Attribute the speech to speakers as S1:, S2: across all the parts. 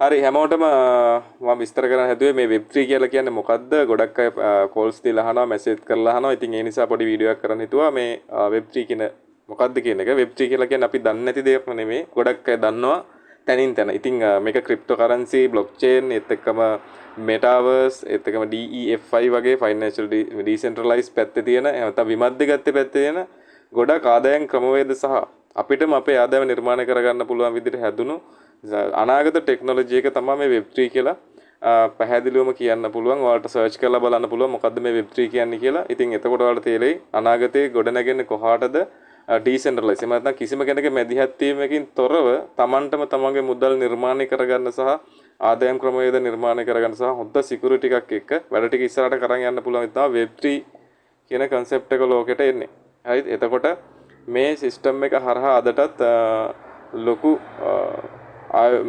S1: හරි හැමෝටම මම විස්තර කරන්න හැදුවේ මේ web3 කියලා කියන්නේ මොකද්ද? ගොඩක් අය කෝල්ස් දීලා අහනවා, මැසේජ් කරලා අහනවා. ඉතින් ඒ නිසා පොඩි වීඩියෝ එකක් කරන්න හිතුවා මේ web3 කියන මොකද්ද කියන එක. web3 කියලා කියන්නේ අපි දන්නේ නැති දෙයක් නෙමෙයි. ගොඩක් අය දන්නවා තැනින් තැන. ඉතින් මේක ක්‍රිප්ටෝකරන්සි, බ්ලොක්චේන්, ඒත් එක්කම මෙටාවර්ස්, ඒත් එක්කම DEFI වගේ ෆයිනෑන්ෂල් ඩිසෙන්ට්‍රලයිස් පැත්තේ තියෙන නැත්නම් විමද්දගත්තේ පැත්තේ තියෙන ගොඩක් ආදායම් ක්‍රමවේද සහ අපිටම අපේ ආදායම නිර්මාණය කරගන්න පුළුවන් විදිහට හැදුණු අනාගත ටෙක්නොලොජි එක තමයි මේ web3 කියලා පැහැදිලිවම කියන්න පුළුවන්. ඔයාලට සර්ච් කරලා බලන්න පුළුවන් මොකද්ද මේ web3 කියන්නේ කියලා. ඉතින් එතකොට ඔයාලට තේරෙයි අනාගතයේ ගොඩනැගෙන්නේ කොහාටද ඩිසෙන්ට්‍රලයිස්. එහෙම නැත්නම් කිසිම කෙනෙකුගේ මැදිහත් වීමකින් තොරව Tamanටම තමන්ගේ මුදල් නිර්මාණය කරගන්න සහ ආදායම් ක්‍රමවේද නිර්මාණය කරගන්න සහ හොඳ සිකියුරිටි එකක් එක්ක වැඩ ටික ඉස්සරහට කරන් යන්න පුළුවන් තමයි web3 කියන concept එක ලෝකෙට එන්නේ. හරිද? එතකොට මේ සිස්ටම් එක හරහා අදටත් ලොකු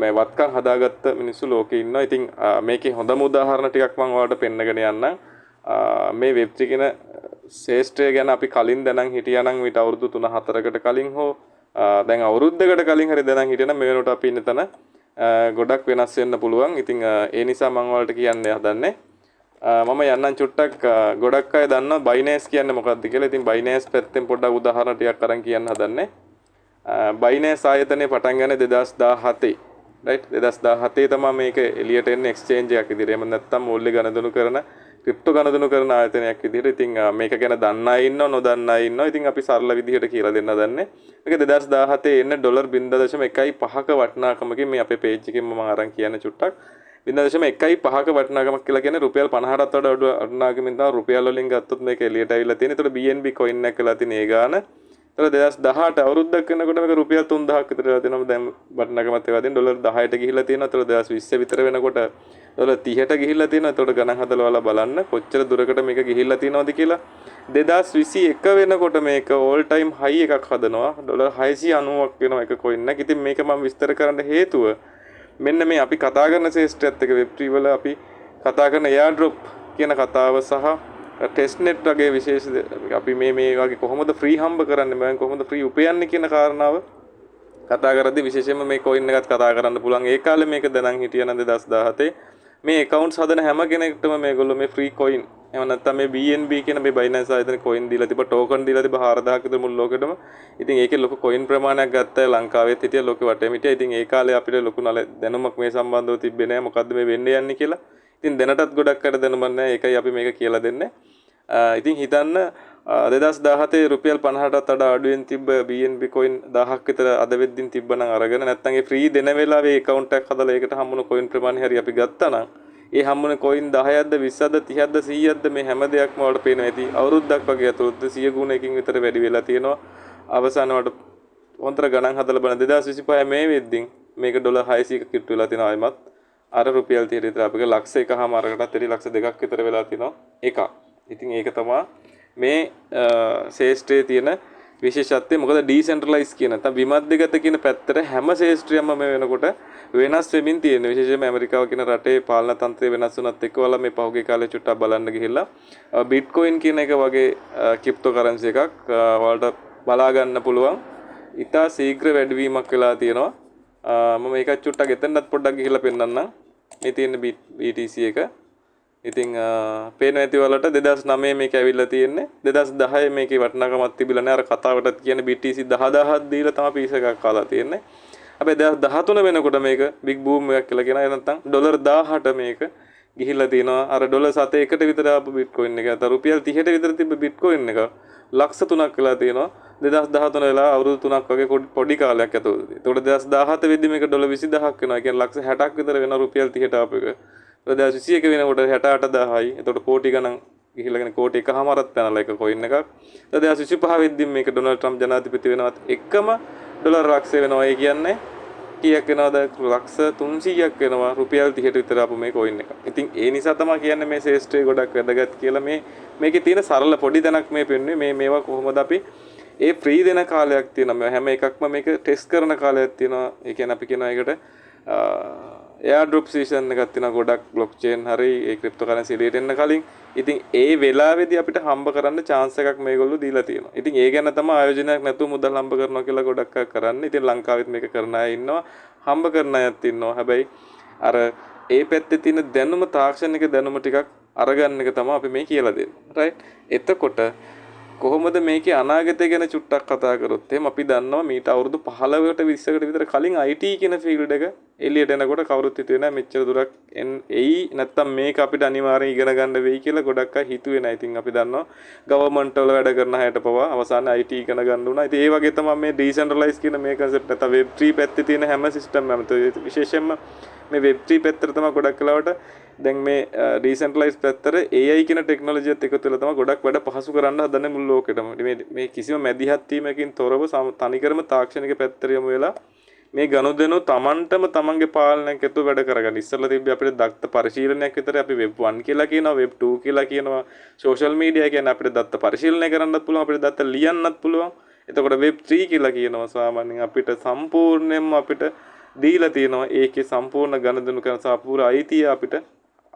S1: මේ වත්කම් හදාගත්ත මිනිස්සු ලෝකේ ඉන්නවා. ඉතින් මේකේ හොඳම උදාහරණ ටිකක් මම ඔයාලට පෙන්නගෙන යන්නම්. මේ web3 කියන ශේෂ්ත්‍රය ගැන අපි කලින් දැනන් හිටියා නම් ඊට අවුරුදු 3-4කට කලින් හෝ දැන් අවුරුද්දකට කලින් හරි දැනන් හිටියා නම් මේ වෙනකොට අපි ඉන්න තැන ගොඩක් වෙනස් වෙන්න පුළුවන්. ඉතින් ඒ නිසා මම ඔයාලට කියන්න හදන්නේ මම යන්නම් චුට්ටක් ගොඩක් අය දන්නවා Binance කියන්නේ මොකක්ද කියලා. ඉතින් Binance පැත්තෙන් පොඩ්ඩක් උදාහරණ ටිකක් අරන් කියන්න හදන්නේ. Binance ආයතනය පටන් ගන්නේ 2017. right 2017 තමයි මේක එළියට එන්නේ එක්ස්චේන්ජ් එකක් විදිහට. එහෙම නැත්නම් මූල්‍ය ගණදෙනු කරන ක්‍රිප්ටෝ ගණදෙනු කරන ආයතනයක් විදිහට. ඉතින් මේක ගැන දන්න අය ඉන්නව නොදන්න අය ඉන්නවා. ඉතින් අපි සරල විදිහට කියලා දෙන්න දන්නේ. මේක 2017 එන්නේ $0.15ක වටිනාකමකින් මේ අපේ page එකෙන් මම අරන් කියන්නේ චුට්ටක්. 0.15ක වටිනාකමක් කියලා කියන්නේ රුපියල් 50ටත් වඩා වටිනාකමින් තමයි රුපියල් වලින් ගත්තොත් මේක එළියට ඇවිල්ලා තියෙන්නේ. ඒතකොට BNB coin එකක් කියලා තියෙන ඒ ගාන 2018 අවුරුද්දක් වෙනකොට මේක රුපියල් 3000ක් විතර වෙලා තියෙනවා. දැන් වටිනාකමත් ඒවා තියෙන $10ට ගිහිල්ලා තියෙනවා. ඒතකොට 2020 විතර වෙනකොට $30ට ගිහිල්ලා තියෙනවා. ඒතකොට ගණන් හදලා ඔයාලා බලන්න කොච්චර දුරකට මේක ගිහිල්ලා තියෙනවද කියලා. 2021 වෙනකොට මේක all time high එකක් හදනවා. $690ක් වෙනවා එක coin එක. ඉතින් මේක මම විස්තර කරන්න හේතුව මෙන්න මේ අපි කතා කරන ශේෂ්ත්‍රයත් එක්ක web3 වල අපි කතා කරන airdrop කියන කතාව සහ ටෙස්ට්නෙට් වගේ විශේෂ අපි මේ වගේ කොහොමද ෆ්‍රී හම්බ කරන්නේ මම කොහොමද ෆ්‍රී උපයන්නේ කියන කාරණාව කතා කරද්දී විශේෂයෙන්ම මේ coin එකත් කතා කරන්න පුළුවන්. ඒ කාලේ මේක දැනන් හිටියා නම් 2017 මේ accounts හදන හැම කෙනෙක්ටම මේගොල්ලෝ මේ free coin එහෙම නැත්නම් මේ BNB කියන මේ Binance ආයතන coin දීලා තිබ්බ token දීලා තිබ්බ 4000ක් විතර මුළු ලෝකෙටම. ඉතින් ඒකේ ලොකු coin ප්‍රමාණයක් ගත්තා ලංකාවෙත් හිටියා ලෝකෙ වටේම හිටියා. ඉතින් ඒ කාලේ අපිට ලොකු දැනුමක් මේ සම්බන්ධව තිබ්බේ නැහැ. මොකද්ද මේ වෙන්නේ යන්නේ කියලා. ඉතින් දැනටත් ගොඩක් අය දැනුමක් නැහැ. ඒකයි අපි මේක කියලා දෙන්නේ. ඉතින් හිතන්න 2017 රුපියල් 50ටත් වඩා අඩුවෙන් තිබ්බ BNB coin 1000ක් විතර අද වෙද්දින් තිබ්බනම් අරගෙන නැත්නම් ඒ ෆ්‍රී දෙන වෙලාවේ account එකක් හදලා ඒකට හම්බුන coin ප්‍රමාණය හරි අපි ගත්තා නම් ඒ හම්බුන coin 10ක්ද 20ක්ද 30ක්ද 100ක්ද මේ හැම දෙයක්ම වලට පේනවා. ඇති අවුරුද්දක් වගේ අතුරුද්ද 100 ගුණයකින් විතර වැඩි වෙලා තියෙනවා. අවසාන වලට හොන්තර ගණන් හදලා බලන 2025 මේ වෙද්දින් මේක $600ක කිට්ටු වෙලා තියෙනවා. ආයිමත් අර රුපියල් 30 විතර අපිට ලක්ෂ එකමාරකටත් වැඩි ලක්ෂ 2ක් විතර වෙලා තියෙනවා එකක්. ඉතින් ඒක තමයි මේ ශේෂ්ත්‍රයේ තියෙන විශේෂත්වය. මොකද ඩිසෙන්ට්‍රලයිස් කියන නැත්නම් විමද්දගත කියන පැත්තට හැම ශේෂ්ත්‍රයක්ම මේ වෙනකොට වෙනස් වෙමින් තියෙනවා. විශේෂයෙන්ම ඇමරිකාව කියන රටේ පාලන තන්ත්‍රය වෙනස් වුණත් එක්ක ඔයාලා මේ පහුගිය කාලේ චුට්ටක් බලන්න ගිහිල්ලා බිට්කොයින් කියන එක වගේ ක්‍රිප්ටෝකරන්සි එකක් ඔයාලට බලා ගන්න පුළුවන්. ඉතා ශීඝ්‍ර වැඩිවීමක් වෙලා තියෙනවා. මම ඒක චුට්ටක් එතනත් පොඩ්ඩක් ගිහිල්ලා පෙන්නන්නම්. මේ තියෙන BTC එක ඉතින් පේනවා ඇති වලට 2009 මේක ඇවිල්ලා තියෙන්නේ 2010 මේකේ වටිනාකමක් තිබිලා නැහැ. අර කතාවටත් කියන්නේ BTC 10000ක් දීලා තමයි පීස් එකක් කාලා තියෙන්නේ. හැබැයි 2013 වෙනකොට මේක big boom එකක් කියලා කියනවා. නැත්නම් $1000ට මේක ගිහිල්ලා තියෙනවා. අර $7 එකට විතර ආපු bitcoin එක. අත රුපියල් 30ට විතර තිබ්බ bitcoin එක ලක්ෂ 3ක් වෙලා තියෙනවා. 2013 වෙලා අවුරුදු 3ක් වගේ පොඩි කාලයක් ඇතුළතදී. ඒතකොට 2017 වෙද්දි මේක $20000ක් වෙනවා. කියන්නේ ලක්ෂ 60ක් විතර වෙන රුපියල් 30ට ආපු එක. 2021 වෙනකොට 68000යි. එතකොට කෝටි ගණන් ගිහිල්ලාගෙන කෝටි එකමාරක් පැනලා එක coin එකක්. 2025 වෙද්දි මේක ඩොනල්ඩ් ට්‍රම්ප් ජනාධිපති වෙනවත් එකම ඩොලර් ලක්ෂය වෙනවා. ඒ කියන්නේ කීයක් වෙනවද? ලක්ෂ 300ක් වෙනවා රුපියල් 30ට විතර ආපු මේ coin එක. ඉතින් ඒ නිසා තමයි කියන්නේ මේ ශේෂ්ත්‍රය ගොඩක් වැදගත් කියලා. මේකේ තියෙන සරල පොඩි තැනක් මේ පෙන්වන්නේ. මේවා කොහොමද අපි ඒ ෆ්‍රී දෙන කාලයක් තියෙනවා. හැම එකක්ම මේක ටෙස්ට් කරන කාලයක් තියෙනවා. ඒ කියන්නේ අපි කියනවා ඒකට airdrop season එකක් තියෙනවා. ගොඩක් blockchain හරි ඒ cryptocurrency එළියට එන්න කලින්. ඉතින් ඒ වෙලාවේදී අපිට හම්බ කරන්න chance එකක් මේගොල්ලෝ දීලා තියෙනවා. ඉතින් ඒ ගැන තමයි ආයෝජනයක් නැතුව මුදල් හම්බ කරනවා කියලා ගොඩක් අය කරන්නේ. ඉතින් ලංකාවෙත් මේක කරන අය ඉන්නවා. හම්බ කරන අයත් ඉන්නවා. හැබැයි අර ඒ පැත්තේ තියෙන දැනුම තාක්ෂණික දැනුම ටිකක් අරගන්න එක තමයි අපි මේ කියලා දෙන්නේ. රයිට්? එතකොට කොහොමද මේකේ අනාගතය ගැන චුට්ටක් කතා කරොත් එහෙනම් අපි දන්නවා මීට අවුරුදු 15කට 20කට විතර කලින් IT කියන ෆීල්ඩ් එක එළියට එනකොට කවුරුත් හිතුවේ නැහැ මෙච්චර දුරක් එයි නැත්තම් මේක අපිට අනිවාර්යෙන් ඉගෙන ගන්න වෙයි කියලා ගොඩක් අය හිතුවේ නැහැ. ඉතින් අපි දන්නවා ගවර්න්මන්ට් වල වැඩ කරන අයට පවා අවසානයේ IT ඉගෙන ගන්න උනා. ඉතින් ඒ වගේ තමයි මේ ඩිසෙන්ට්‍රලයිස් කියන මේ concept නැත්නම් Web3 පැත්තේ තියෙන හැම සිස්ටම් එකම විශේෂයෙන්ම මේ Web3 පැත්තට තමයි ගොඩක් වෙලාවට දැන් මේ ඩිසෙන්ට්‍රලයිස් පැත්තට AI කියන ටෙක්නොලොජියත් එකතු වෙලා තමයි ගොඩක් වැඩ පහසු කරන්න හදන්නේ මුළු ලෝකෙටම. මේ කිසිම මැදිහත් වීමකින් තොරව තනිකරම තාක්ෂණික පැත්තට යමු වෙලා මේ ගනුදෙනු Tamanටම Tamanගේ පාලනයක් ඇතුව වැඩ කරගන්න. ඉස්සෙල්ලා තිබ්බේ අපිට දත්ත පරිශීලනයක් විතර අපි Web 1 කියලා කියනවා, Web 2 කියලා කියනවා. සෝෂල් මීඩියා කියන්නේ අපිට දත්ත පරිශීලනය කරන්නත් පුළුවන්, අපිට දත්ත ලියන්නත් පුළුවන්. එතකොට Web 3 කියලා කියනවා සාමාන්‍යයෙන් අපිට සම්පූර්ණයෙන්ම අපිට දීලා තියෙනවා ඒකේ සම්පූර්ණ ගනුදෙනු කරන සම්පූර්ණ අයිතිය අපිට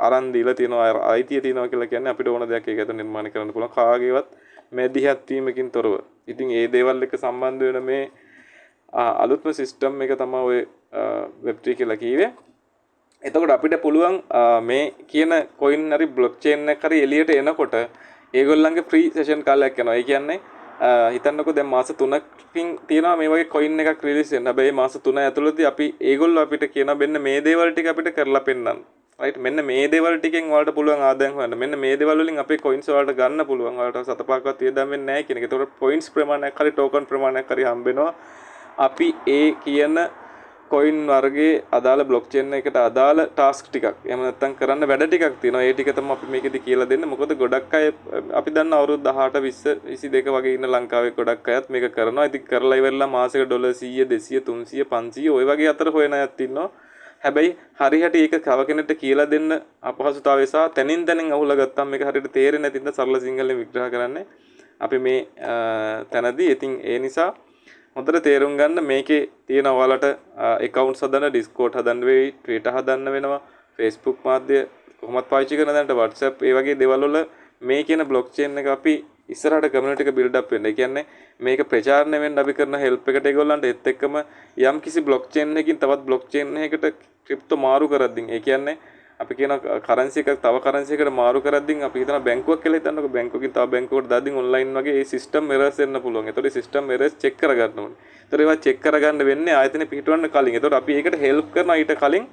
S1: අරන් දීලා තියෙනවා. අයිතිය තියෙනවා කියලා කියන්නේ අපිට ඕන දෙයක් ඒක ඇතුළේ නිර්මාණය කරන්න පුළුවන් කාගේවත් මැදිහත් වීමකින් තොරව. ඉතින් ඒ දේවල් එක්ක සම්බන්ධ වෙන මේ අලුත්ම සිස්ටම් එක තමයි ඔය Web3 කියලා කිව්වේ. එතකොට අපිට පුළුවන් මේ කියන coin හරි blockchain එක හරි එළියට එනකොට ඒගොල්ලන්ගේ free session කාලයක් යනවා. ඒ කියන්නේ හිතන්නකෝ දැන් මාස 3කින් තියෙනවා මේ වගේ coin එකක් release වෙන්න. හැබැයි මාස 3 ඇතුළතදී අපි ඒගොල්ලෝ අපිට කියන මෙන්න මේ දේවල් ටික අපිට කරලා පෙන්නන්න. right මෙන්න මේ දේවල් ටිකෙන් ඔයාලට පුළුවන් ආදායම් හොයන්න. මෙන්න මේ දේවල් වලින් අපේ coins ඔයාලට ගන්න පුළුවන්. ඔයාලට සතපාකවත් වියදම් වෙන්නේ නැහැ කියන එක. ඒතකොට points ප්‍රමාණයක් හරි token ප්‍රමාණයක් හරි හම්බ වෙනවා. අපි ඒ කියන coin වර්ගයේ අදාළ blockchain එකට අදාළ task ටිකක් එහෙම නැත්නම් කරන්න වැඩ ටිකක් තියෙනවා. ඒ ටික තමයි අපි මේකෙදි කියලා දෙන්නේ. මොකද ගොඩක් අය අපි දන්න අවුරුදු 18 20 22 වගේ ඉන්න ලංකාවේ ගොඩක් අයත් මේක කරනවා. ඉතින් කරලා ඉවරලා මාසෙක $100 200 300 500 ඔය වගේ අතර හොයන අයත් ඉන්නවා. හැබැයි හරියට ඒක කව කෙනෙක්ට කියලා දෙන්න අපහසුතාවය සහ තනින් තනින් අහුලා ගත්තාම මේක හරියට තේරෙන්නේ නැති නිසා සරල සිංහලෙන් විග්‍රහ කරන්නේ අපි මේ තැනදී. ඉතින් ඒ නිසා හොඳට තේරුම් ගන්න මේකේ තියෙන ඔයාලට accounts හදන්න, Discord හදන්න වෙයි, Twitter හදන්න වෙනවා, Facebook මාධ්‍ය කොහොමත් පාවිච්චි කරන දැනට WhatsApp ඒ වගේ දේවල් වල මේ කියන blockchain එක අපි ඉස්සරහට community එක build up වෙන්න. ඒ කියන්නේ මේක ප්‍රචාරණය වෙන්න අපි කරන help එකට ඒගොල්ලන්ට ඒත් එක්කම යම් කිසි blockchain එකකින් තවත් blockchain එකකට crypto මාරු කරද්දී ඒ කියන්නේ අපි කියන currency එකක් තව currency එකකට මාරු කරද්දී අපි හිතන බැංකුවක් කියලා හිතන්නකො බැංකුවකින් තව බැංකුවකට දාද්දී online වගේ ඒ system errors එන්න පුළුවන්. ඒතකොට system errors check කරගන්න ඕනේ. ඒතකොට ඒවා check කරගන්න වෙන්නේ ආයතනෙ පිහිටවන්න කලින්. ඒතකොට අපි ඒකට help කරනවා ඊට කලින්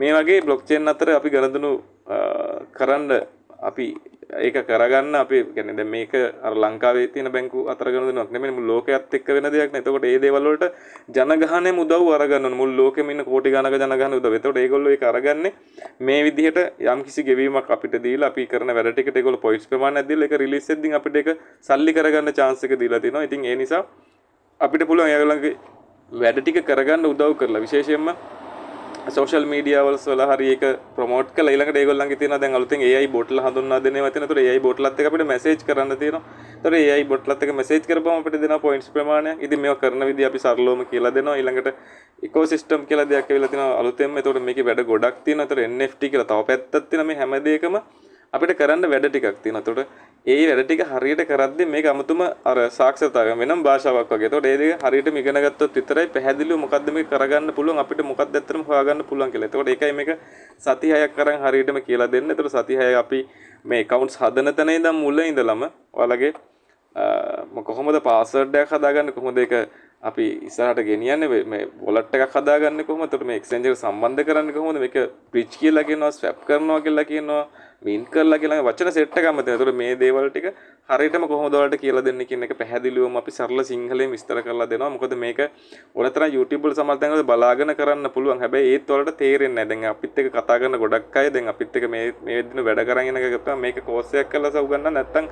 S1: මේ වගේ blockchain අතර අපි ගණදෙනු කරන්න අපි ඒක කරගන්න අපි කියන්නේ දැන් මේක අර ලංකාවේ තියෙන බැංකු අතර ගණදෙනුවක් නෙමෙයි මුළු ලෝකයේත් එක්ක වෙන දෙයක් නේ. එතකොට මේ දේවල් වලට ජනගහනයම උදව් අරගන්න ඕනේ. මුළු ලෝකෙම ඉන්න කෝටි ගණක ජනගහන උදව්. එතකොට ඒගොල්ලෝ ඒක අරගන්නේ මේ විදිහට යම්කිසි ගෙවීමක් අපිට දීලා අපි කරන වැඩ ටිකට ඒගොල්ලෝ පොයින්ට්ස් ප්‍රමාණයක් දීලා ඒක රිලීස් වෙද්දී අපිට ඒක සල්ලි කරගන්න chance එක දීලා තිනවා. ඉතින් ඒ නිසා අපිට පුළුවන් ඒගොල්ලන්ගේ වැඩ ටික කරගන්න උදව් කරලා විශේෂයෙන්ම social media වල හරි ඒක ප්‍රොමෝට් කරලා ඊළඟට ඒගොල්ලන්ගේ තියෙනවා දැන් අලුතෙන් AI බොට්ලා හඳුන්වා දෙනවා තියෙන. ඒතකොට AI බොට්ලත් එක අපිට මැසේජ් කරන්න තියෙනවා. ඒතකොට AI බොට්ලත් එක මැසේජ් කරපුවම අපිට දෙනවා පොයින්ට්ස් ප්‍රමාණයක්. ඉතින් මේවා කරන විදිහ අපි සරලවම කියලා දෙනවා. ඊළඟට ඉකෝසිස්ටම් කියලා දෙයක් ඇවිල්ලා තියෙනවා අලුතෙන්ම. ඒතකොට මේකේ වැඩ ගොඩක් තියෙනවා. ඒතකොට NFT කියලා තව පැත්තක් තියෙනවා. මේ හැම දෙයකම අපිට කරන්න වැඩ ටිකක් තියෙනවා. ඒතකොට ඒ වැඩ ටික හරියට කරද්දී මේක අමුතුම අර සාක්ෂරතාවය වෙනම භාෂාවක් වගේ. ඒතකොට ඒ දෙක හරියටම ඉගෙන ගත්තොත් විතරයි පැහැදිලිව මොකද්ද මේක කරගන්න පුළුවන් අපිට මොකක්ද ඇත්තටම හොයාගන්න පුළුවන් කියලා. ඒතකොට ඒකයි මේක සති 6ක් අරන් හරියටම කියලා දෙන්න. ඒතකොට සති 6 අපි මේ accounts හදන තැන ඉඳන් මුල ඉඳලම ඔයාලගේ කොහොමද password එකක් හදාගන්නේ කොහොමද ඒක අපි ඉස්සරහට ගෙනියන්නේ මේ wallet එකක් හදාගන්නේ කොහොමද? ඒතකොට මේ exchange එක සම්බන්ධ කරන්නේ කොහොමද? මේක bridge කියලා කියනවා, swap කරනවා කියලා කියනවා, mint කරලා කියලා වචන සෙට් එකක්ම තියෙනවා. ඒතකොට මේ දේවල් ටික හරියටම කොහොමද ඔයාලට කියලා දෙන්නේ කියන එක පැහැදිලිවම අපි සරල සිංහලෙන් විස්තර කරලා දෙනවා. මොකද මේක ඕනතරම් YouTube වල සමහර තැන්වල බලාගෙන කරන්න පුළුවන්. හැබැයි ඒත් වලට තේරෙන්නේ නැහැ. දැන් අපිත් එක්ක කතා කරන ගොඩක් අය දැන් අපිත් එක්ක මේ දින වැඩ කරන් යන එක ගත්තාම මේක කෝස් එකක් කරලා සව් ගන්න නැත්නම්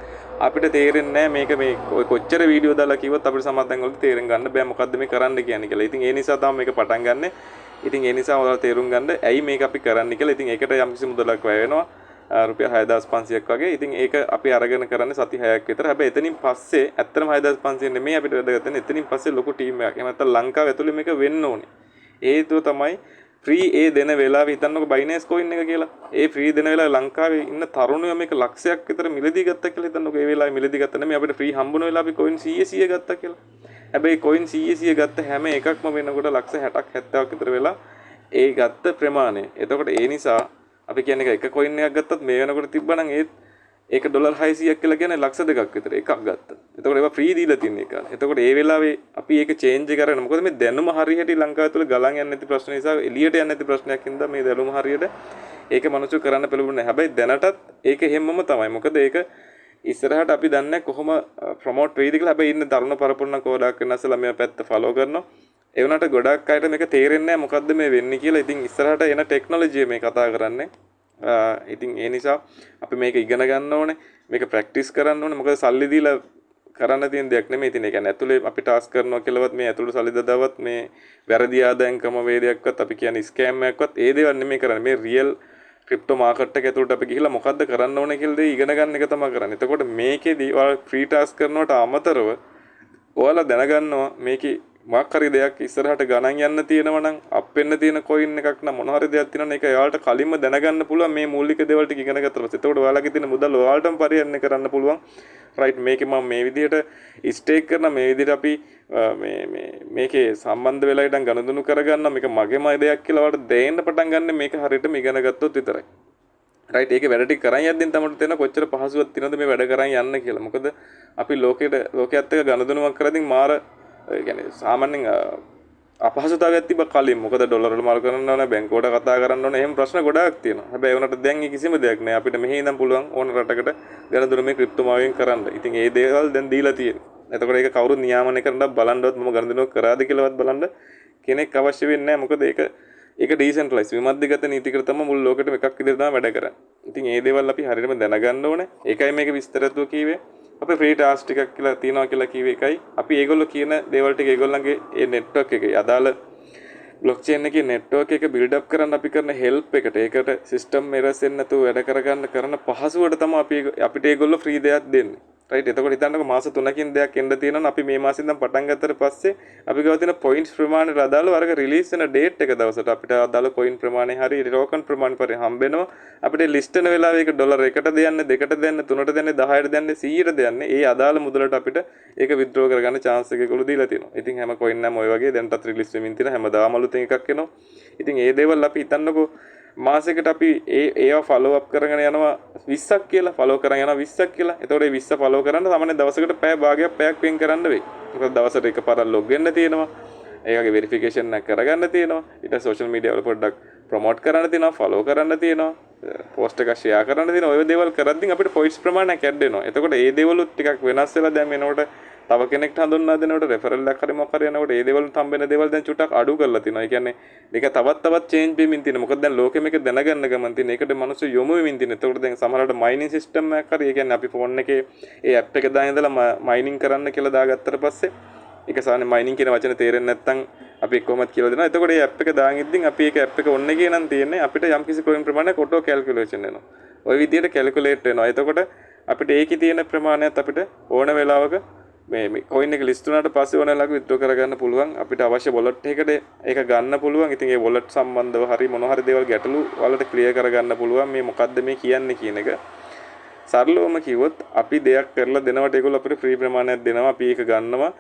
S1: අපිට තේරෙන්නේ නැහැ මේක මේ කොච්චර වීඩියෝ දාලා කිව්වොත් අපිට සමහර තැන්වල තේරෙන්න ගන්න බෑ මොකද්ද මේ කරන්න කියන්නේ කියලා. ඉතින් ඒ නිසා තමයි මේක පටන් ගන්නෙ. ඉතින් ඒ නිසා ඔයාලා තේරුම් ගන්න ඇයි මේක අපි කරන්නේ කියලා. ඉතින් ඒකට යම්කිසි මුදලක් වැය වෙනවා. රුපියල් 6500ක් වගේ. ඉතින් ඒක අපි අරගෙන කරන්නේ සති 6ක් විතර. හැබැයි එතනින් පස්සේ ඇත්තටම 6500 නෙමෙයි අපිට වැදගත් වෙන්නේ. එතනින් පස්සේ ලොකු ටීම් එකක්. එහෙම නැත්නම් ලංකාව ඇතුලේ මේක වෙන්න ඕනේ. හේතුව තමයි ෆ්‍රී ඒ දෙන වෙලාව හිතන්නකො Binance coin එක කියලා. ඒ ෆ්‍රී දෙන වෙලාව ලංකාවේ ඉන්න තරුණයෝ මේක ලක්ෂයක් විතර මිලදී ගත්තා කියලා හිතන්නකො. ඒ වෙලාවේ මිලදී ගත්තා නෙමෙයි අපිට ෆ්‍රී හම්බුන වෙලාව අපි coin 100 ගත්තා කියලා. හැබැයි coin 100 ගත්ත හැම එකක්ම වෙනකොට ලක්ෂ 60ක් 70ක් විතර වෙලා ඒ ගත්ත ප්‍රමාණය. එතකොට ඒ නිසා අපි කියන්නේ එක කොයින් එකක් ගත්තත් මේ වෙනකොට තිබ්බනම් ඒක ඩොලර් 600ක් කියලා කියන්නේ ලක්ෂ 2ක් විතර එකක් ගත්තා. එතකොට ඒවා ෆ්‍රී දීලා තින්නේ ඒක. එතකොට ඒ වෙලාවේ අපි ඒක චේන්ජ් කරගෙන මොකද මේ දැනුම හරියට ලංකාව තුළ ගලන් යන්නේ නැති ප්‍රශ්න නිසා එළියට යන්නේ නැති ප්‍රශ්නයක් හින්දා මේ දැනුම හරියට ඒක මනුස්සය කරන්න පෙළඹුනේ නැහැ. හැබැයි දැනටත් ඒක හැමම තමයි. මොකද ඒක ඉස්සරහට අපි දන්නේ කොහොම ප්‍රොමෝට් වෙයිද කියලා. හැබැයි ඉන්න තරුණ පරපුරන කෝඩක් වෙනසලා මේ පැත්ත ෆලෝ කරනවා. ඒ වුණාට ගොඩක් අයට මේක තේරෙන්නේ නැහැ මොකද්ද මේ වෙන්නේ කියලා. ඉතින් ඉස්සරහට එන ටෙක්නොලොජිය මේ කතා කරන්නේ. ඉතින් ඒ නිසා අපි මේක ඉගෙන ගන්න ඕනේ. මේක ප්‍රැක්ටිස් කරන්න ඕනේ. මොකද සල්ලි දීලා කරන්න තියෙන දෙයක් නෙමෙයි. ඉතින් ඒ කියන්නේ ඇතුලේ අපි ටාස්ක් කරනවා කියලාවත් මේ ඇතුළට සල්ලි දදාවත් මේ වැරදි ආදායම් ක්‍රම වේදයක්වත් අපි කියන්නේ ස්කෑම් එකක්වත් ඒ දේවල් නෙමෙයි කරන්නේ. මේ රියල් ක්‍රිප්ටෝ මාකට් එක ඇතුළට අපි ගිහිල්ලා මොකද්ද කරන්න ඕනේ කියලා දේ ඉගෙන ගන්න එක තමයි කරන්නේ. එතකොට මේකේදී ඔයාලා ෆ්‍රී ටාස්ක් කරනවට අමතරව ඔයාලා දැනගන්නවා මේකේ මොකක් හරි දෙයක් ඉස්සරහට ගණන් යන්න තියෙනවා නම් අප් වෙන්න තියෙන කොයින් එකක් නම් මොන හරි දෙයක් තියෙනවා නම් ඒක එයාලට කලින්ම දැනගන්න පුළුවන් මේ මූලික දේවල් ටික ඉගෙන ගත්තා පස්සේ. එතකොට ඔයාලගේ තියෙන මුදල් ඔයාලටම පරිහරණය කරන්න පුළුවන්. රයිට් මේකේ මම මේ විදිහට ස්ටේක් කරන මේ විදිහට අපි මේකේ සම්බන්ධ වෙලා ඉඳන් ගනුදෙනු කරගන්න මේක මගේම දෙයක් කියලා ඔයාලට දෙන්න පටන් ගන්න මේක හරියටම ඉගෙන ගත්තොත් විතරයි. රයිට් ඒකේ වැඩ ටික කරන් යද්දී තමයි තේරෙන කොච්චර පහසුවක් තියෙනවද මේ වැඩ කරන් යන්න කියලා. මොකද අපි ලෝකෙත් එක්ක ගනුදෙනුවක් කරද්දී මාර කියන්නේ සාමාන්‍යයෙන් අපහසුතාවයක් තිබ්බ කලින්. මොකද ඩොලර් වල මාරු කරන්න ඕනේ, බැංකුවට කතා කරන්න ඕනේ. එහෙම ප්‍රශ්න ගොඩාක් තියෙනවා. හැබැයි ඒනට දැන් කිසිම දෙයක් නෑ. අපිට මෙහි ඉඳන් පුළුවන් ඕන රටකට ගනුදෙනු මේ ක්‍රිප්ටෝ මාවෙන් කරන්න. ඉතින් ඒ දේවල් දැන් දීලා තියෙනවා. එතකොට ඒක කවුරුත් නියාමනය කරන්න බලන්නවත් මම ගනුදෙනුවක් කරාද කියලාවත් බලන්න කෙනෙක් අවශ්‍ය වෙන්නේ නෑ. මොකද ඒක ඩීසෙන්ට්‍රලයිස් විමධ්‍යගත නීතිකර තමයි මුළු ලෝකෙටම එකක් විදිහට තමයි වැඩ කරන්නේ. ඉතින් ඒ දේවල් අපි හරියටම දැනගන්න ඕනේ. ඒකයි මේක විස්තරත්ව කීවේ. අපි ෆ්‍රී ටාස්ක් ටිකක් කියලා තියනවා කියලා කිව්වේ එකයි. අපි ඒගොල්ලෝ කියන දේවල් ටික ඒගොල්ලන්ගේ ඒ නෙට්වර්ක් එකේ අදාළ බ්ලොක්චේන් එකේ නෙට්වර්ක් එක බිල්ඩ් අප් කරන්න අපි කරන හෙල්ප් එකට ඒකට සිස්ටම් එරර්ස් එන්නේ නැතුව වැඩ කරගන්න කරන පහසුවට තමයි අපිට ඒගොල්ලෝ ෆ්‍රී දෙයක් දෙන්නේ. රයිට් එතකොට හිතන්නකෝ මාස 3කින් දෙයක් එන්න තියෙනවා අපි මේ මාසෙන් දැන් පටන් ගත්තට පස්සේ අපි ගාව තියෙන පොයින්ට්ස් ප්‍රමාණයට අදාළව අරක රිලීස් වෙන ඩේට් එක දවසට අපිට අදාළ කොයින් ප්‍රමාණය හරි ටෝකන් ප්‍රමාණය පරි හම්බ වෙනවා අපිට ලිස්ට් වෙන වෙලාවේ ඒක ඩොලර් 1ට දෙන්නේ 2ට දෙන්නේ 3ට දෙන්නේ 10ට දෙන්නේ 100ට දෙන්නේ ඒ අදාළ මුදලට අපිට ඒක විත්ඩ්‍රෝ කරගන්න chance එක ඒගොල්ලෝ දීලා තියෙනවා. ඉතින් හැම කොයින් නම් ඔය වගේ දැන්ටත් රිලීස් වෙමින් තියෙන හැමදාම අලුතෙන් එකක් එනවා. ඉතින් ඒ දේවල් අපි හිතන්නකෝ මාසෙකට අපි ඒවා ෆලෝ අප් කරගෙන යනවා 20ක් කියලා ෆලෝ කරගෙන යනවා 20ක් කියලා. එතකොට මේ 20 ෆලෝ කරන්න සාමාන්‍ය දවසකට පැය භාගයක් පැයක් වෙන් කරන්න වෙයි. මොකද දවසට එකපාරක් ලොග් වෙන්න තියෙනවා. ඒකගේ වෙරිෆිකේෂන් එක කරගන්න තියෙනවා. ඊට සෝෂල් මීඩියා වල පොඩ්ඩක් ප්‍රොමෝට් කරන්න තියෙනවා, ෆලෝ කරන්න තියෙනවා, පෝස්ට් එක ෂෙයා කරන්න තියෙනවා. ඔය දේවල් කරද්දී අපිට පොයින්ට්ස් ප්‍රමාණයක් ඇඩ් වෙනවා. එතකොට මේ දේවලුත් ටිකක් වෙනස් වෙලා දැන් වෙනකොට තව කෙනෙක්ට හඳුන්වා දෙනකොට රෙෆරල් එකක් හරි මොකක් හරි යනකොට මේ දේවල් හම්බ වෙන දේවල් දැන් චුට්ටක් අඩු කරලා තිනවා. ඒ කියන්නේ මේක තවත් චේන්ජ් වෙමින් තියෙනවා. මොකද දැන් ලෝකෙ මේක දැනගන්න ගමන් තියෙන. ඒකට මිනිස්සු යොමු වෙමින් තියෙනවා. එතකොට දැන් සමහරවිට මයිනින් සිස්ටම් එකක් හරි ඒ කියන්නේ අපි ෆෝන් එකේ ඒ ඇප් එක දාගෙන ඉඳලා මයිනින් කරන්න කියලා දාගත්තට පස්සේ ඒක සාමාන්‍ය මයිනින් කියන වචනේ තේරෙන්නේ නැත්නම් අපි කොහොමද කියලා දෙනවා. එතකොට මේ ඇප් එක දාගෙන ඉද්දින් අපි ඒක ඇප් එක ඔන්න එකේ නම් තියෙන්නේ අපිට යම්කිසි කොයින් ප්‍රමාණයක් ඔටෝ කැල්කියුලේෂන් වෙනවා. ওই විදිහට කැල්කියුලේට් වෙනවා. එතකොට අපිට ඒකේ තියෙන ප්‍රමාණයත් අපිට ඕන වෙලාවක මේ කොයින් එක ලිස්ට් වුණාට පස්සේ ඕන වෙලාවක විත්ඩ්‍රෝ කරගන්න පුළුවන්. අපිට අවශ්‍ය වොලට් එකකට ඒක ගන්න පුළුවන්. ඉතින් ඒ වොලට් සම්බන්ධව හරි මොන හරි දේවල් ගැටලු වලට ක්ලියර් කරගන්න පුළුවන්. මේ මොකද්ද මේ කියන්නේ කියන එක. සරලවම කිව්වොත් අපි දෙයක් කරලා දෙනවට ඒගොල්ලෝ අපිට ෆ්‍රී ප්‍රමාණයක් දෙනවා. අපි ඒක ගන්නවා.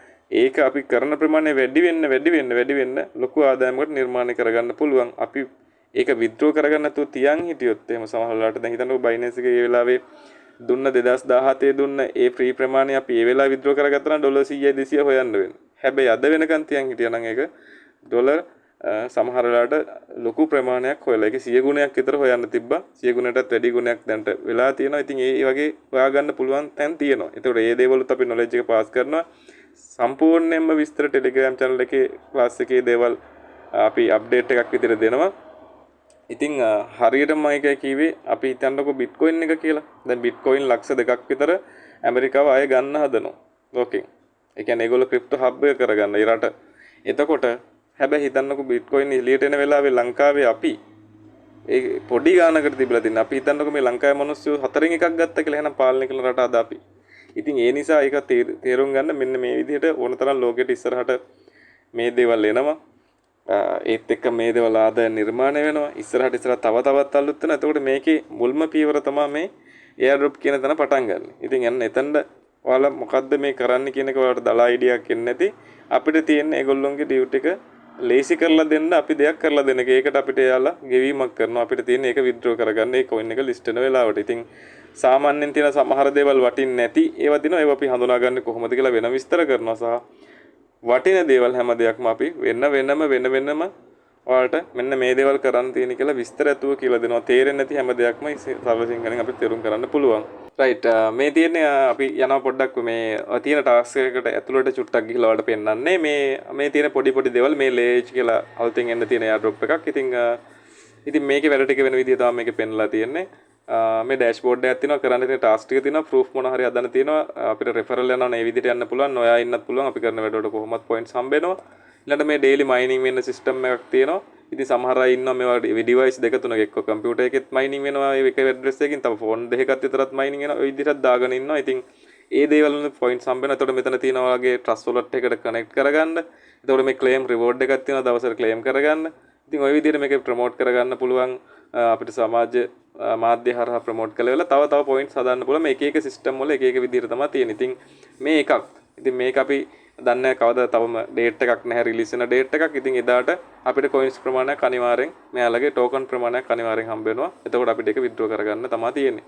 S1: ඒක අපි කරන ප්‍රමාණය වැඩි වෙන්න ලොකු ආදායමකට නිර්මාණය කරගන්න පුළුවන්. අපි ඒක විත්ඩ්‍රෝ කරගන්න නැතුව තියන් හිටියොත් එහෙම සමහර වෙලාවට දැන් හිතන්නකෝ බයිනන්ස් එකේ ඒ වෙලාවේ දුන්න 2017 දුන්න ඒ ෆ්‍රී ප්‍රමාණය අපි ඒ වෙලාව විත්ඩ්‍රෝ කරගත්තා නම් ඩොලර් 100 200 හොයන්න වෙනවා. හැබැයි අද වෙනකන් තියන් හිටියා නම් ඒක ඩොලර් සමහර වෙලාවට ලොකු ප්‍රමාණයක් හොයලා ඒක 100 ගුණයක් විතර හොයන්න තිබ්බා. 100 ගුණයටත් වැඩි ගුණයක් දැන්ට වෙලා තියෙනවා. ඉතින් ඒ වගේ හොයාගන්න පුළුවන් තැන් තියෙනවා. ඒතකොට මේ දේවලුත් අපි නොලෙජ් එක පාස් කරනවා. සම්පූර්ණයෙන්ම විස්තර ටෙලිග්‍රෑම් channel එකේ ක්ලාස් එකේ දේවල් අපි අප්ඩේට් එකක් විදිහට දෙනවා. ඉතින් හරියටම මම එකයි කිව්වේ අපි හිතන්නකො බිට්කොයින් එක කියලා. දැන් බිට්කොයින් ලක්ෂ 2ක් විතර ඇමරිකාව අය ගන්න හදනවා. ඕකේ. ඒ කියන්නේ ඒගොල්ලෝ ක්‍රිප්ටෝ හබ් එක කරගන්න ඒ රට. එතකොට හැබැයි හිතන්නකො බිට්කොයින් එළියට එන වෙලාවේ ලංකාවේ අපි ඒ පොඩි ගානකට තිබිලා තින්න. අපි හිතන්නකො මේ ලංකාවේ මිනිස්සු 4න් එකක් ගත්තා කියලා එහෙනම් පාලනය කරන රට අද අපි. ඉතින් ඒ නිසා ඒක තේරුම් ගන්න මෙන්න මේ විදිහට ඕනතරම් ලෝකෙට ඉස්සරහට මේ දේවල් එනවා. ඒත් එක්ක මේ දේවල් ආදාය නිර්මාණය වෙනවා. ඉස්සරහට තවත් අලුත් වෙනවා. එතකොට මේකේ මුල්ම පියවර තමයි මේ එයාර්ඩ්‍රොප් කියන තැන පටන් ගන්න. ඉතින් යන්න එතනද ඔයාලා මොකද්ද මේ කරන්න කියන එක ඔයාලට දලා අයිඩියාවක් එන්නේ නැති අපිට තියෙන ඒගොල්ලොන්ගේ ඩියුටි එක ලේසි කරලා දෙන්න අපි දෙයක් කරලා දෙන එක. ඒකට අපිට එයාලා ගෙවීමක් කරනවා. අපිට තියෙන එක විත්ඩ්‍රෝ කරගන්න ඒ coin එක list වෙන වෙලාවට. ඉතින් සාමාන්‍යයෙන් තියෙන සමහර දේවල් වටින්නේ නැති ඒවා දිනවා. ඒවා අපි හඳුනාගන්නේ කොහොමද කියලා වෙන විස්තර කරනවා සහ වටින දේවල් හැම දෙයක්ම අපි වෙනම ඔයාලට මෙන්න මේ දේවල් කරන්න තියෙන කියලා විස්තර ඇතුව කියලා දෙනවා. තේරෙන්නේ නැති හැම දෙයක්ම සරල සිංහලෙන් අපිට තේරුම් කරන්න පුළුවන්. රයිට් මේ තියෙන්නේ අපි යනවා පොඩ්ඩක් මේ තියෙන ටාස්ක් එකකට ඇතුළට චුට්ටක් ගිහලා ඔයාලට පෙන්නන්නේ මේ තියෙන පොඩි දේවල් මේ ලේජ් කියලා අලුතෙන් එන්න තියෙන එයාඩ්‍රොප් එකක්. ඉතින් මේකේ වැඩ ටික වෙන විදිය තමයි මේකේ පෙන්නලා තියෙන්නේ. මේ ඩෑෂ්බෝඩ් එකක් තියෙනවා කරන්න තියෙන ටාස්ක් ටික තියෙනවා ප්‍රූෆ් මොන හරි හදන්න තියෙනවා අපිට රෙෆරල් යනවා මේ විදිහට යන්න පුළුවන් ඔයා ඉන්නත් පුළුවන් අපි කරන වැඩවලට කොහොමවත් පොයින්ට්ස් හම්බ වෙනවා ඊළඟට මේ ඩේලි මයිනින් වෙන සිස්ටම් එකක් තියෙනවා ඉතින් සමහර අය ඉන්නවා මේවා ඩිවයිස් දෙක තුනක එක්ක කම්පියුටර් එකෙත් මයිනින් වෙනවා ඒ එක ඇඩ්‍රස් එකකින් තව ෆෝන් දෙකකට විතරත් මයිනින් වෙනවා ඔය විදිහට දාගෙන ඉන්නවා ඉතින් ඒ දේවල් වල පොයින්ට්ස් හම්බ වෙනවා එතකොට මෙතන තියෙනවා වගේ ට්‍රස්ට් වොලට් එකට කනෙක්ට් කරගන්න එතකොට මේ ක්ලේම් රිවෝඩ් එකක් තියෙනවා දවසට ක්ලේම් කරගන්න ඉතින් ওই විදිහට මේක ප්‍රොමෝට් කරගන්න පුළුවන් අපිට සමාජ මාධ්‍ය හරහා ප්‍රොමෝට් කළ වෙලා තව පොයින්ට්ස් හදන්න පුළුවන් මේ එක සිස්ටම් වල එක විදිහට තමයි තියෙන්නේ. ඉතින් මේ එකක්. ඉතින් මේක අපි දන්නේ කවදා තවම ඩේට් එකක් නැහැ රිලීස් වෙන ඩේට් එකක්. ඉතින් එදාට අපිට කොයින්ස් ප්‍රමාණයක් අනිවාර්යෙන් මෙයාලගේ ටෝකන් ප්‍රමාණයක් අනිවාර්යෙන් හම්බ වෙනවා. එතකොට අපිට ඒක විත්ඩ්‍රෝ කරගන්න තමයි තියෙන්නේ.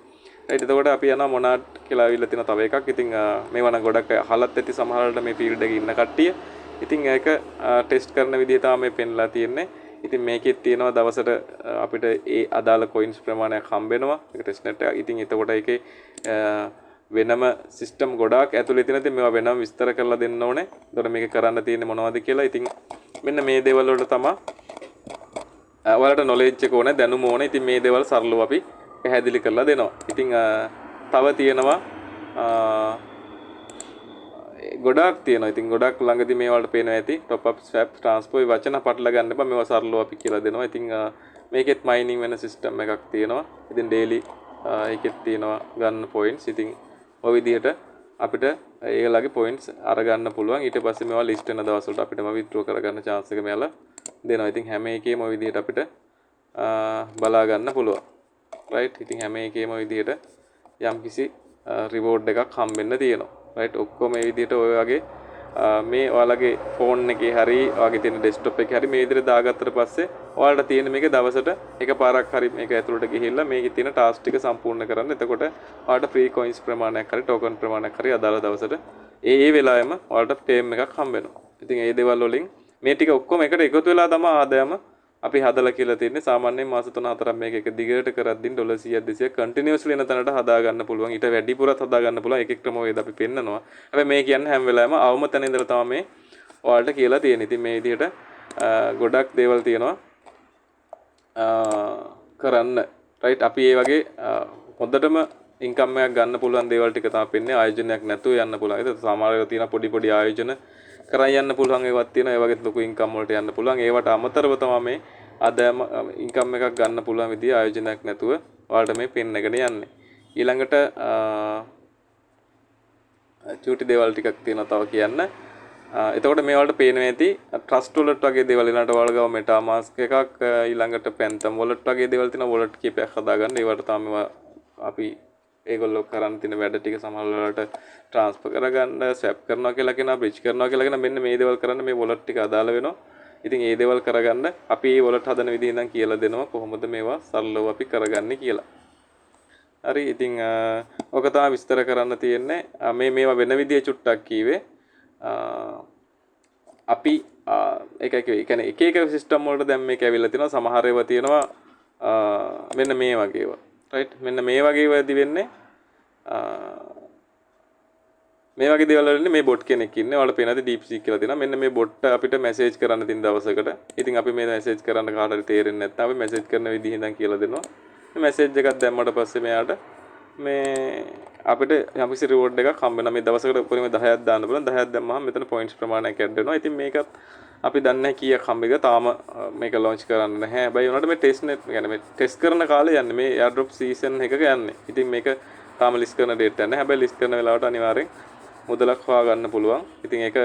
S1: රයිට් එතකොට අපි යනවා මොනාඩ් කියලා අවිල්ල තියෙන තව එකක්. ඉතින් මේවා නම් ගොඩක් අහලත් ඇති සමහරවල්ට මේ ෆීල්ඩ් එකේ ඉන්න කට්ටිය. ඉතින් ඒක ටෙස්ට් කරන විදිහ තමයි මේ පෙන්ලා තියෙන්නේ. ඉතින් මේකෙත් තියෙනවා දවසට අපිට ඒ අදාළ කොයින්ස් ප්‍රමාණයක් හම්බ වෙනවා. ඒක ටෙස්ට් නෙට් එක. ඉතින් එතකොට ඒකේ වෙනම සිස්ටම් ගොඩාක් ඇතුලේ තියෙන ඉතින් මේවා වෙනම විස්තර කරලා දෙන්න ඕනේ. එතකොට මේක කරන්න තියෙන්නේ මොනවද කියලා. ඉතින් මෙන්න මේ දේවල් වලට තමයි ඔයාලට නොලෙජ් එක ඕනේ, දැනුම ඕනේ. ඉතින් මේ දේවල් සරලව අපි පැහැදිලි කරලා දෙනවා. ඉතින් තව තියෙනවා ගොඩක් තියෙනවා. ඉතින් ගොඩක් ළඟදී මේ වලට පේනවා ඇති. top up swap transfer මේ වචන පටල ගන්න එපා. මේවා සරලව අපි කියලා දෙනවා. ඉතින් මේකෙත් mining වෙන system එකක් තියෙනවා. ඉතින් daily ඒකෙත් තියෙනවා ගන්න points. ඉතින් ඔය විදිහට අපිට ඒගොල්ලගේ points අරගන්න පුළුවන්. ඊට පස්සේ මේවා list වෙන දවස් වලට අපිටම withdraw කරගන්න chance එක මෙයාලා දෙනවා. ඉතින් හැම එකේම ඔය විදිහට අපිට බලා ගන්න පුළුවන්. right. ඉතින් හැම එකේම ඔය විදිහට යම්කිසි reward එකක් හම්බෙන්න තියෙනවා. right ඔක්කොම මේ විදිහට ඔය වගේ මේ ඔයාලගේ ෆෝන් එකේ හරි ඔයාගේ තියෙන ඩෙස්ක්ටොප් එකේ හරි මේ විදිහට දාගත්තට පස්සේ ඔයාලට තියෙන මේක දවසට එකපාරක් හරි මේක ඇතුළට ගිහිල්ලා මේකේ තියෙන ටාස්ක් ටික සම්පූර්ණ කරන්න. එතකොට ඔයාලට ෆ්‍රී කොයින්ස් ප්‍රමාණයක් හරි ටෝකන් ප්‍රමාණයක් හරි අදාළ දවසට ඒ වෙලාවෙම ඔයාලට ටේම් එකක් හම්බ වෙනවා. ඉතින් මේ දේවල් වලින් මේ ටික ඔක්කොම එකට එකතු වෙලා තමයි ආදායම අපි හදලා කියලා තියෙන්නේ. සාමාන්‍යයෙන් මාස 3-4ක් මේක එක දිගට කරද්දී ඩොලර් 100-200 කන්ටිනියස්ලි එන තැනට හදා ගන්න පුළුවන්. ඊට වැඩිපුරත් හදා ගන්න පුළුවන්. එක එක ක්‍රම වේද අපි පෙන්නනවා. හැබැයි මේ කියන්නේ හැම වෙලාවෙම අවම තැන ඉඳලා තමයි මේ ඔයාලට කියලා තියෙන්නේ. ඉතින් මේ විදිහට ගොඩක් දේවල් තියෙනවා කරන්න. රයිට් අපි මේ වගේ හොඳටම ඉන්කම් එකක් ගන්න පුළුවන් දේවල් ටික තමයි පෙන්නේ. ආයෝජනයක් නැතුව යන්න පුළුවන්. ඒක සමහරව තියෙන පොඩි ආයෝජන කරන් යන්න පුළුවන් ඒවත් තියෙනවා. ඒ වගේ ලොකු ඉන්කම් වලට යන්න පුළුවන්. ඒවට අමතරව තමයි මේ ආදායම ඉන්කම් එකක් ගන්න පුළුවන් විදිය ආයෝජනයක් නැතුව ඔයාලට මේ පෙන්නගෙන යන්නේ. ඊළඟට චූටි දේවල් ටිකක් තියෙනවා තව කියන්න. එතකොට මේ වලට පේනවා ඇති ට්‍රස්ට් වලට වගේ දේවල් ඊළඟට ඔයාලා ගාව මෙටාමාස්ක් එකක් ඊළඟට පැන්තම් වලට වගේ දේවල් තියෙනවා. වොලට් කීපයක් හදාගන්න. ඒවට තමයි අපි ඒගොල්ලෝ කරන් තියෙන වැඩ ටික සමහර වෙලාවට ට්‍රාන්ස්ෆර් කරගන්න, ස්වැප් කරනවා කියලා කියනවා, බ්‍රිජ් කරනවා කියලා කියනවා. මෙන්න මේ දේවල් කරන්න මේ වොලට් ටික අදාළ වෙනවා. ඉතින් මේ දේවල් කරගන්න අපි මේ වොලට් හදන විදිහ ඉඳන් කියලා දෙනවා කොහොමද මේවා සරලව අපි කරගන්නේ කියලා. හරි ඉතින් ඔක තමයි විස්තර කරන්න තියෙන්නේ. මේවා වෙන විදිය චුට්ටක් කීවේ. අපි එක එක සිස්ටම් වලට දැන් මේක ඇවිල්ලා තිනවා. සමහර ඒවා තියෙනවා මෙන්න මේ වගේ ඒවා. right මෙන්න මේ වගේ වෙදි වෙන්නේ මේ වගේ දේවල් වලින් මේ බොට් කෙනෙක් ඉන්නේ. ඔයාලට පේනද DeepSeek කියලා තියෙනවා. මෙන්න මේ බොට් අපිට මැසේජ් කරන්න තියෙන දවසකට. ඉතින් අපි මේ මැසේජ් කරන්න කාට හරි තේරෙන්නේ නැත්නම් අපි මැසේජ් කරන විදිහ ඉඳන් කියලා දෙනවා. මේ මැසේජ් එකක් දැම්මට පස්සේ මෙයාට මේ අපිට යම්කිසි රිවෝඩ් එකක් හම්බ වෙනවා. මේ දවසකට උපරිම 10ක් දාන්න පුළුවන්. 10ක් දැම්මහම මෙතන පොයින්ට්ස් ප්‍රමාණයක් ඇඩ් වෙනවා. ඉතින් මේකත් අපි දන්නේ නැහැ කීයක් හම්බෙක තාම මේක ලොන්ච් කරන්න නැහැ. හැබැයි උනට මේ ටෙස්ට් නෙට් يعني මේ ටෙස්ට් කරන කාලේ යන්නේ මේ එයාඩ්‍රොප් සීසන් එකක යන්නේ. ඉතින් මේක තාම ලිස්ට් කරන ඩේට් එක නැහැ. හැබැයි ලිස්ට් කරන වෙලාවට අනිවාර්යෙන් මුදලක් හොයා ගන්න පුළුවන්. ඉතින් ඒක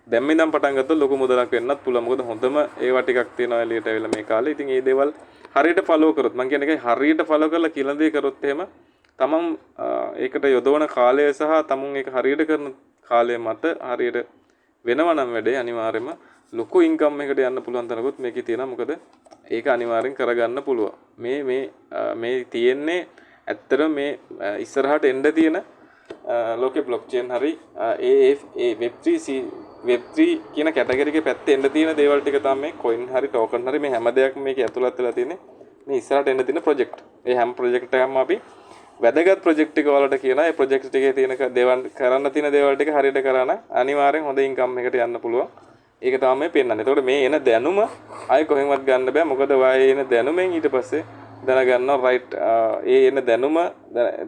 S1: දැන් ඉඳන් පටන් ගත්තොත් ලොකු මුදලක් වෙන්නත් පුළුවන්. මොකද හොඳම ඒවා ටිකක් තියෙනවා එළියට ඇවිල්ලා මේ කාලේ. ඉතින් මේ දේවල් හරියට ෆලෝ කරොත් මම කියන්නේ හරියට ෆලෝ කරලා කියලා දේ කරොත් එහෙම තමන් ඒකට යොදවන කාලය සහ තමුන් ඒක හරියට කරන කාලය මත හරියට වෙනවා නම් වැඩේ අනිවාර්යයෙන්ම ලොකු ඉන්කම් එකකට යන්න පුළුවන් තැනකුත් මේකේ තියෙනවා. මොකද ඒක අනිවාර්යෙන් කරගන්න පුළුවන්. මේ තියෙන්නේ ඇත්තටම මේ ඉස්සරහට එන්න තියෙන ලෝකේ බ්ලොක්චේන් හරි ඒ web3 කියන කැටගරි එකේ පැත්තේ එන්න තියෙන දේවල් ටික තමයි මේ coin හරි token හරි මේ හැම දෙයක්ම මේකේ ඇතුළත් වෙලා තියෙන්නේ. මේ ඉස්සරහට එන්න තියෙන project. ඒ හැම project එකක්ම අපි වැදගත් project එක වලට කියනවා. ඒ project එකේ තියෙන දේවල් කරන්න තියෙන දේවල් ටික හරියට කරා නම් අනිවාර්යෙන් හොඳ ඉන්කම් එකකට යන්න පුළුවන්. ඒක තමයි මේ පෙන්වන්නේ. එතකොට මේ එන දැනුම ආයෙ කොහෙන්වත් ගන්න බෑ. මොකද වායේ එන දැනුමෙන් ඊට පස්සේ දැනගන්නවා රයිට් එන දැනුම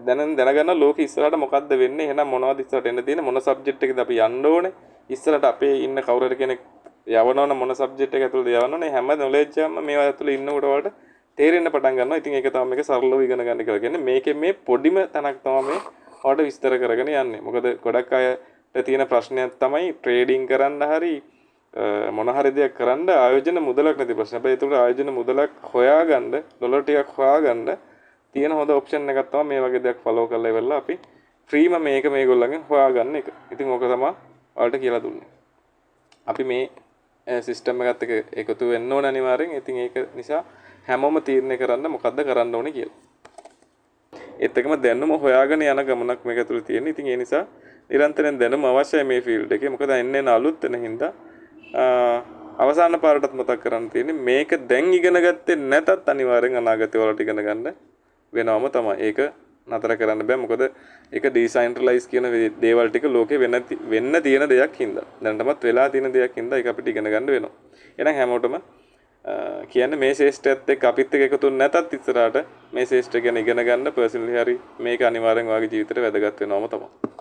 S1: දැනගන්න ලෝකෙ ඉස්සරහට මොකද්ද වෙන්නේ? එහෙනම් මොනවද ඉස්සරහට එන්න තියෙන්නේ? මොන සබ්ජෙක්ට් එකද අපි යන්න ඕනේ? ඉස්සරහට අපේ ඉන්න කවුරු හරි කෙනෙක් යවනවනම් මොන සබ්ජෙක්ට් එක ඇතුළේද යවන්න ඕනේ? හැම නොලෙජ් එකම මේවා ඇතුළේ ඉන්නකොට වලට තේරෙන්න පටන් ගන්නවා. ඉතින් ඒක තමයි මේක සරලව ඉගෙන ගන්න කියලා කියන්නේ. මේකේ මේ පොඩිම තැනක් තමයි මේ ඔයාලට විස්තර කරගෙන යන්නේ. මොකද ගොඩක් අයට තියෙන ප්‍රශ්නයක් තමයි ට්‍රේඩින් කරන්න හරි මොන හරි දෙයක් කරන්න ආයෝජන මුදලක් නැති ප්‍රශ්න. හැබැයි ඒකට ආයෝජන මුදලක් හොයාගන්න ඩොලර් ටිකක් හොයාගන්න තියෙන හොඳ ඔප්ෂන් එකක් තමයි මේ වගේ දෙයක් ෆලෝ කරලා ඉවරලා අපි ෆ්‍රීම මේක මේගොල්ලන්ගෙන් හොයාගන්න එක. ඉතින් ඕක තමයි ඔයාලට කියලා දුන්නේ. අපි මේ සිස්ටම් එකත් එක්ක එකතු වෙන්න ඕන අනිවාර්යෙන්. ඉතින් ඒක නිසා හැමෝම තීරණය කරන්න මොකද්ද කරන්න ඕනේ කියලා. ඒත් එකම දැනුම හොයාගෙන යන ගමනක් මේක ඇතුළේ තියෙන. ඉතින් ඒ නිසා නිරන්තරයෙන් දැනුම අවශ්‍යයි මේ ෆීල්ඩ් එකේ. මොකද එන්න අලුත් වෙන හින්දා අවසාන පාරටත් මතක් කරන්න තියෙන්නේ මේක දැන් ඉගෙන ගත්තේ නැතත් අනිවාර්යෙන් අනාගතේ වලට ඉගෙන ගන්න වෙනවම තමයි. ඒක නතර කරන්න බෑ. මොකද ඒක ඩිසෙන්ට්‍රලයිස් කියන දේවල් ටික ලෝකේ වෙන්න තියෙන දෙයක් හින්දා. දැනටමත් වෙලා තියෙන දෙයක් හින්දා ඒක අපිට ඉගෙන ගන්න වෙනවා. එහෙනම් හැමෝටම කියන්නේ මේ ශේෂ්ඨයත් එක්ක අපිත් එක්ක එකතු නැතත් ඉස්සරහට මේ ශේෂ්ඨ ගැන ඉගෙන ගන්න පර්සනලි හරි මේක අනිවාර්යෙන් ඔයාගේ ජීවිතේට වැදගත් වෙනවම තමයි.